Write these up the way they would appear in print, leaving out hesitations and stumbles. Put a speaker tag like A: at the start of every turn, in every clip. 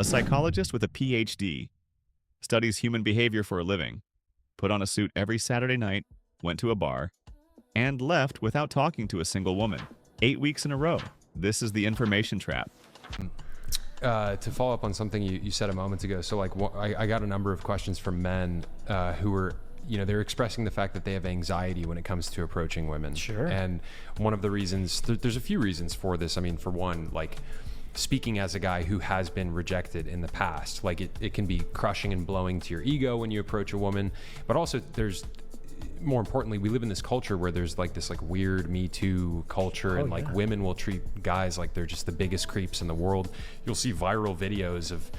A: A psychologist with a PhD, studies human behavior for a living, put on a suit every Saturday night, went to a bar, and left without talking to a single woman. 8 weeks in a row. This is the information trap.
B: To follow up on something you said a moment ago, so like I got a number of questions from men who were, they're expressing the fact that they have anxiety when it comes to approaching women.
C: Sure.
B: And one of the reasons, there's a few reasons for this. I mean, for one, like speaking as a guy who has been rejected in the past, like it can be crushing and blowing to your ego when you approach a woman, but also more importantly, we live in this culture where there's like this like weird Me Too culture, and like women will treat guys like they're just the biggest creeps in the world. You'll see viral videos of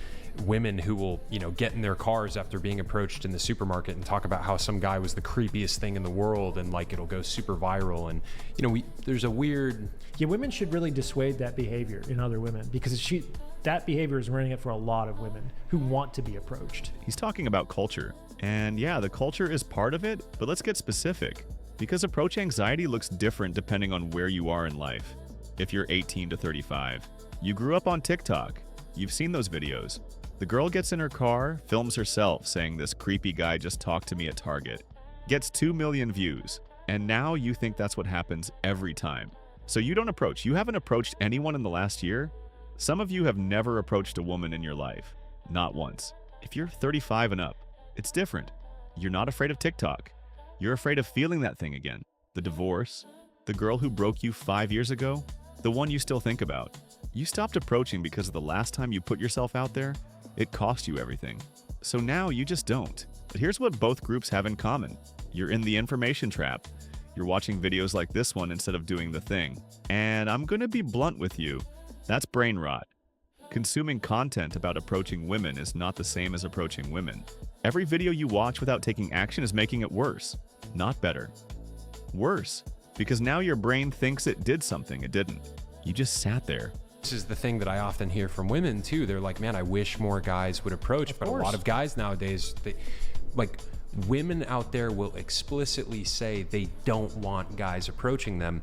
B: women who will, get in their cars after being approached in the supermarket and talk about how some guy was the creepiest thing in the world, and like it'll go super viral. And there's a weird...
C: Yeah, women should really dissuade that behavior in other women, because that behavior is running it for a lot of women who want to be approached.
A: He's talking about culture. And yeah, the culture is part of it, but let's get specific. Because approach anxiety looks different depending on where you are in life. If you're 18 to 35, you grew up on TikTok, you've seen those videos. The girl gets in her car, films herself saying this creepy guy just talked to me at Target, gets 2 million views, and now you think that's what happens every time. So you don't approach. You haven't approached anyone in the last year. Some of you have never approached a woman in your life. Not once. If you're 35 and up, it's different. You're not afraid of TikTok. You're afraid of feeling that thing again. The divorce, the girl who broke you 5 years ago, the one you still think about. You stopped approaching because the last time you put yourself out there, it cost you everything. So now you just don't. But here's what both groups have in common. You're in the information trap. You're watching videos like this one instead of doing the thing. And I'm gonna be blunt with you. That's brain rot. Consuming content about approaching women is not the same as approaching women. Every video you watch without taking action is making it worse, not better. Worse, because now your brain thinks it did something it didn't. You just sat there.
B: This is the thing that I often hear from women too. They're like, man, I wish more guys would approach, but a lot of guys nowadays, women out there will explicitly say they don't want guys approaching them.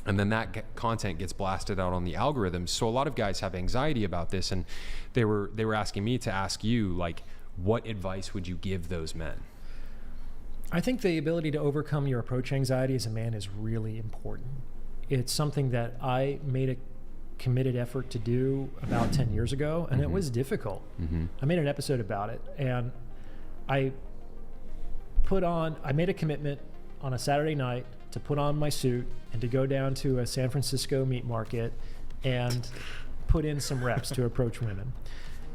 B: And then that content gets blasted out on the algorithms. So a lot of guys have anxiety about this, and they were asking me to ask you, like, what advice would you give those men?
C: I think the ability to overcome your approach anxiety as a man is really important. It's something that I made a committed effort to do about 10 years ago, and it was difficult. I made an episode about it, and I made a commitment on a Saturday night to put on my suit and to go down to a San Francisco meat market and put in some reps to approach women.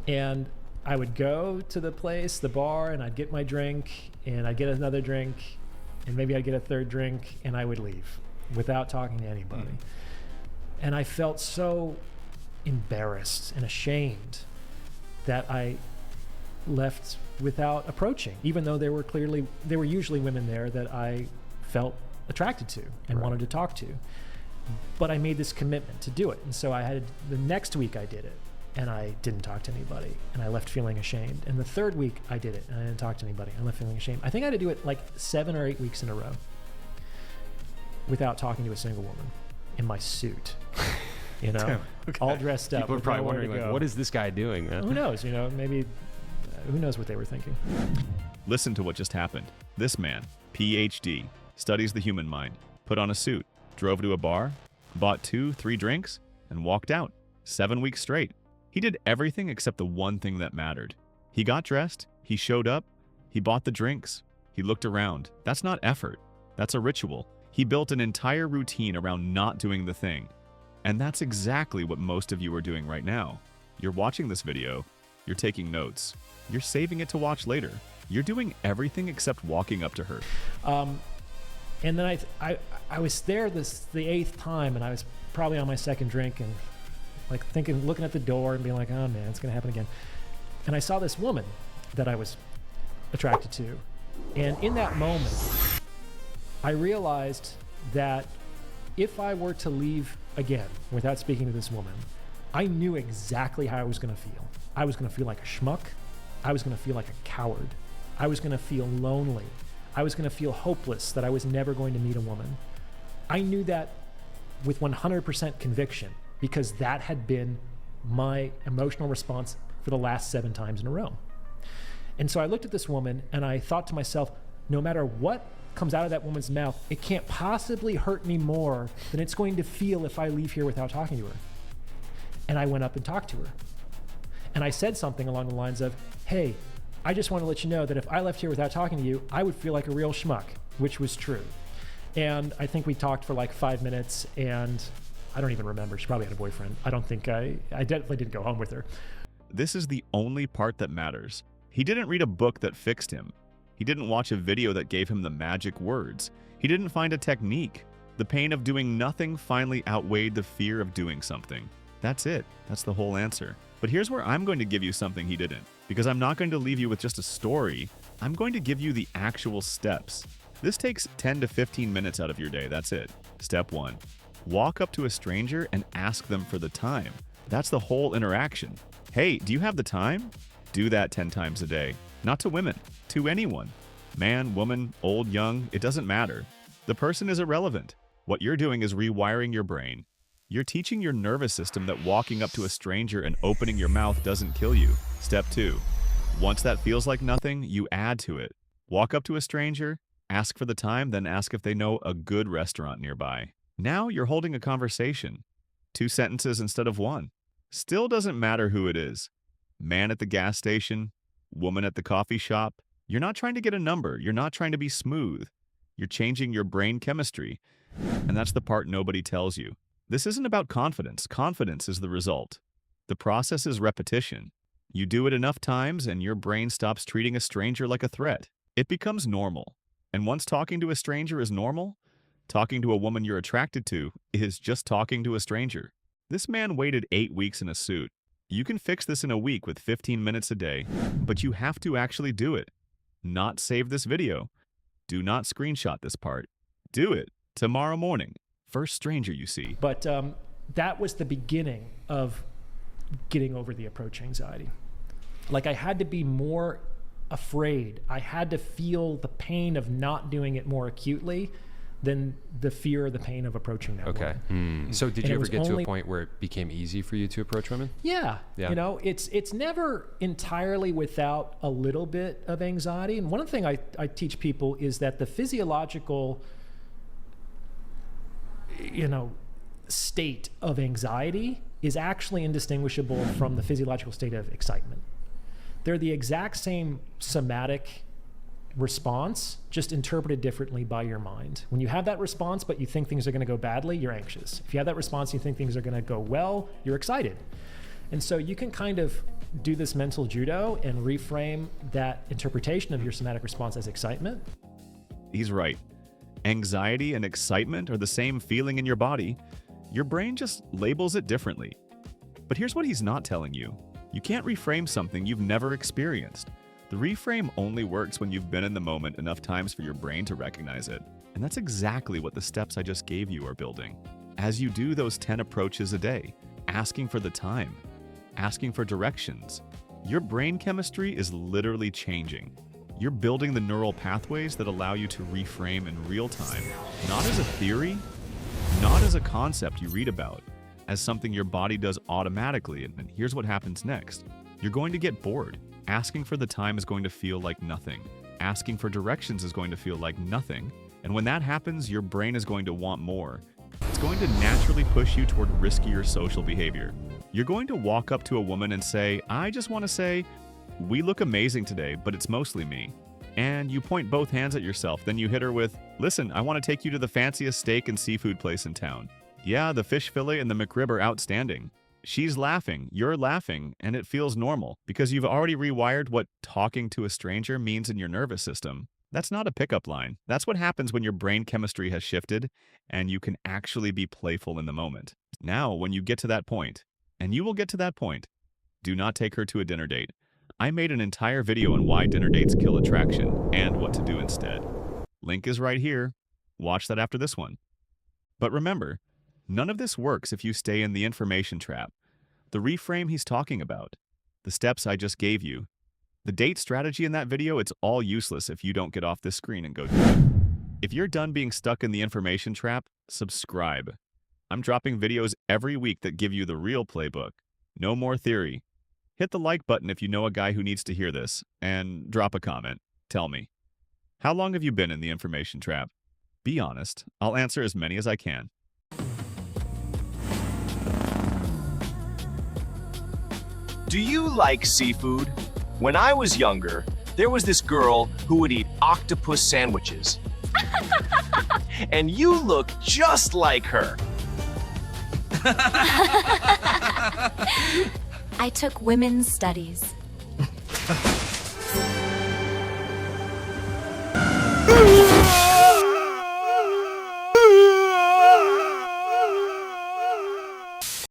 C: And I would go to the bar, and I'd get my drink, and I'd get another drink, and maybe I'd get a third drink, and I would leave without talking to anybody. And I felt so embarrassed and ashamed that I left without approaching, even though there were usually women there that I felt attracted to and wanted to talk to. But I made this commitment to do it. And so the next week I did it, and I didn't talk to anybody, and I left feeling ashamed. And the third week I did it, and I didn't talk to anybody, and I left feeling ashamed. I think I had to do it like 7 or 8 weeks in a row without talking to a single woman in my suit. All dressed up.
B: People are probably wondering, like, what is this guy doing?
C: Who knows? Maybe, who knows what they were thinking.
A: Listen to what just happened. This man, PhD, studies the human mind, put on a suit, drove to a bar, bought 2-3 drinks, and walked out 7 weeks straight. He did everything except the one thing that mattered. He got dressed, he showed up, he bought the drinks, he looked around. That's not effort. That's a ritual. He built an entire routine around not doing the thing. And that's exactly what most of you are doing right now. You're watching this video, you're taking notes, you're saving it to watch later. You're doing everything except walking up to her.
C: And then I was there the 8th time, and I was probably on my 2nd drink, and like looking at the door and being like, oh man, it's gonna happen again. And I saw this woman that I was attracted to. And in that moment, I realized that if I were to leave again without speaking to this woman, I knew exactly how I was gonna feel. I was gonna feel like a schmuck. I was gonna feel like a coward. I was gonna feel lonely. I was gonna feel hopeless that I was never going to meet a woman. I knew that with 100% conviction, because that had been my emotional response for the last 7 times in a row. And so I looked at this woman and I thought to myself, no matter what comes out of that woman's mouth, it can't possibly hurt me more than it's going to feel if I leave here without talking to her. And I went up and talked to her. And I said something along the lines of, hey, I just want to let you know that if I left here without talking to you, I would feel like a real schmuck, which was true. And I think we talked for like 5 minutes, and I don't even remember. She probably had a boyfriend. I definitely didn't go home with her.
A: This is the only part that matters. He didn't read a book that fixed him. He didn't watch a video that gave him the magic words. He didn't find a technique. The pain of doing nothing finally outweighed the fear of doing something. That's it. That's the whole answer. But here's where I'm going to give you something he didn't. Because I'm not going to leave you with just a story. I'm going to give you the actual steps. This takes 10 to 15 minutes out of your day. That's it. Step 1. Walk up to a stranger and ask them for the time. That's the whole interaction. Hey, do you have the time? Do that 10 times a day. Not to women, to anyone. Man, woman, old, young, it doesn't matter. The person is irrelevant. What you're doing is rewiring your brain. You're teaching your nervous system that walking up to a stranger and opening your mouth doesn't kill you. Step 2. Once that feels like nothing, you add to it. Walk up to a stranger, ask for the time, then ask if they know a good restaurant nearby. Now you're holding a conversation. 2 sentences instead of 1. Still doesn't matter who it is. Man at the gas station, woman at the coffee shop. You're not trying to get a number. You're not trying to be smooth. You're changing your brain chemistry. And that's the part nobody tells you. This isn't about confidence. Confidence is the result. The process is repetition. You do it enough times and your brain stops treating a stranger like a threat. It becomes normal. And once talking to a stranger is normal, talking to a woman you're attracted to is just talking to a stranger. This man waited 8 weeks in a suit. You can fix this in a week with 15 minutes a day, but you have to actually do it. Not save this video. Do not screenshot this part. Do it tomorrow morning. First stranger you see.
C: But that was the beginning of getting over the approach anxiety. Like, I had to be more afraid. I had to feel the pain of not doing it more acutely than the fear or the pain of approaching that woman.
B: So did
C: And
B: you
C: it
B: ever
C: was
B: get to
C: only-
B: a point where it became easy for you to approach women?
C: Yeah.
B: Yeah.
C: You know, it's never entirely without a little bit of anxiety. And one thing I teach people is that the physiological, state of anxiety is actually indistinguishable from the physiological state of excitement. They're the exact same somatic response, just interpreted differently by your mind. When you have that response, but you think things are going to go badly, you're anxious. If you have that response, you think things are going to go well, you're excited. And so you can kind of do this mental judo and reframe that interpretation of your somatic response as excitement.
A: He's right. Anxiety and excitement are the same feeling in your body. Your brain just labels it differently. But here's what he's not telling you. You can't reframe something you've never experienced. The reframe only works when you've been in the moment enough times for your brain to recognize it. And that's exactly what the steps I just gave you are building. As you do those 10 approaches a day, asking for the time, asking for directions, your brain chemistry is literally changing. You're building the neural pathways that allow you to reframe in real time, not as a theory, not as a concept you read about, as something your body does automatically. And here's what happens next. You're going to get bored. Asking for the time is going to feel like nothing. Asking for directions is going to feel like nothing. And when that happens, your brain is going to want more. It's going to naturally push you toward riskier social behavior. You're going to walk up to a woman and say, I just want to say, we look amazing today, but it's mostly me. And you point both hands at yourself. Then you hit her with, listen, I want to take you to the fanciest steak and seafood place in town. Yeah, the fish fillet and the McRib are outstanding. She's laughing, you're laughing, and it feels normal because you've already rewired what talking to a stranger means in your nervous system. That's not a pickup line. That's what happens when your brain chemistry has shifted and you can actually be playful in the moment. Now, when you get to that point, and you will get to that point, do not take her to a dinner date. I made an entire video on why dinner dates kill attraction and what to do instead. Link is right here. Watch that after this one. But remember, none of this works if you stay in the information trap. The reframe he's talking about, the steps I just gave you, the date strategy in that video, it's all useless if you don't get off this screen and go do it. If you're done being stuck in the information trap, subscribe. I'm dropping videos every week that give you the real playbook. No more theory. Hit the like button if you know a guy who needs to hear this, and drop a comment. Tell me, how long have you been in the information trap? Be honest. I'll answer as many as I can.
D: Do you like seafood? When I was younger, there was this girl who would eat octopus sandwiches. And you look just like her.
E: I took women's studies.